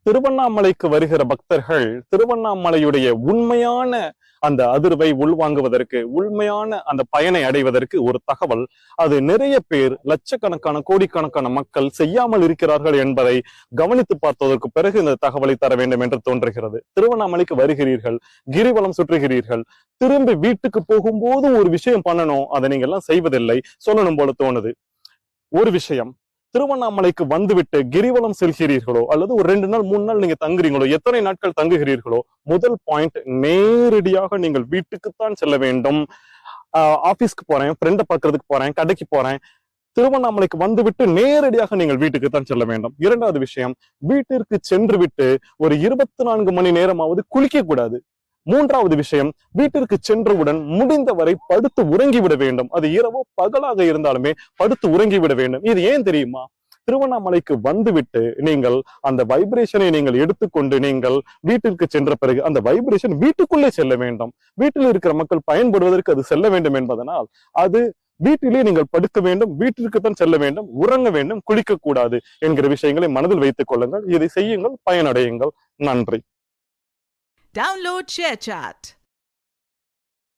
திருவண்ணாமலைக்கு வருகிற பக்தர்கள் திருவண்ணாமலையுடைய உண்மையான அந்த அதிர்வை உள்வாங்குவதற்கு, உண்மையான அந்த பயனை அடைவதற்கு ஒரு தகவல், அது நிறைய பேர், லட்சக்கணக்கான கோடிக்கணக்கான மக்கள் செய்யாமல் இருக்கிறார்கள் என்பதை கவனித்து பார்த்ததற்கு பிறகு இந்த தகவலை தர வேண்டும் என்று தோன்றுகிறது. திருவண்ணாமலைக்கு வருகிறீர்கள், கிரிவலம் சுற்றுகிறீர்கள், திரும்பி வீட்டுக்கு போகும்போது ஒரு விஷயம் பண்ணணும், அதை நீங்க எல்லாம் செய்வதில்லை, சொல்லணும் போல தோணுது. ஒரு விஷயம், திருவண்ணாமலைக்கு வந்துவிட்டு கிரிவலம் செல்கிறீர்களோ அல்லது ஒரு 2 நாள் 3 நாள் நீங்க தங்குறீங்களோ, எத்தனை நாட்கள் தங்குகிறீர்களோ, முதல் பாயிண்ட், நேரடியாக நீங்கள் வீட்டுக்குத்தான் செல்ல வேண்டும். ஆபீஸ்க்கு போறேன், ஃப்ரெண்டை பார்க்கறதுக்கு போறேன், கடைக்கு போறேன், திருவண்ணாமலைக்கு வந்துவிட்டு நேரடியாக நீங்கள் வீட்டுக்கு தான் செல்ல வேண்டும். 2வது விஷயம், வீட்டிற்கு சென்று விட்டு ஒரு 24 மணி நேரமாவது குளிக்க கூடாது. 3வது விஷயம், வீட்டிற்கு சென்றவுடன் முடிந்தவரை படுத்து உறங்கிவிட வேண்டும். அது இரவோ பகலாக இருந்தாலுமே படுத்து உறங்கிவிட வேண்டும். இது ஏன் தெரியுமா? திருவண்ணாமலைக்கு வந்துவிட்டு நீங்கள் அந்த வைப்ரேஷனை நீங்கள் எடுத்துக்கொண்டு நீங்கள் வீட்டிற்கு சென்ற பிறகு அந்த வைப்ரேஷன் வீட்டுக்குள்ளே செல்ல வேண்டும். வீட்டில் இருக்கிற மக்கள் பயன்படுவதற்கு அது செல்ல வேண்டும் என்பதனால் அது வீட்டிலே நீங்கள் படுக்க வேண்டும், வீட்டிற்கு தான் செல்ல வேண்டும், உறங்க வேண்டும், குளிக்க கூடாது என்கிற விஷயங்களை மனதில் வைத்துக் கொள்ளுங்கள். இதை செய்யுங்கள், பயனடையுங்கள். நன்றி. Download ShareChat.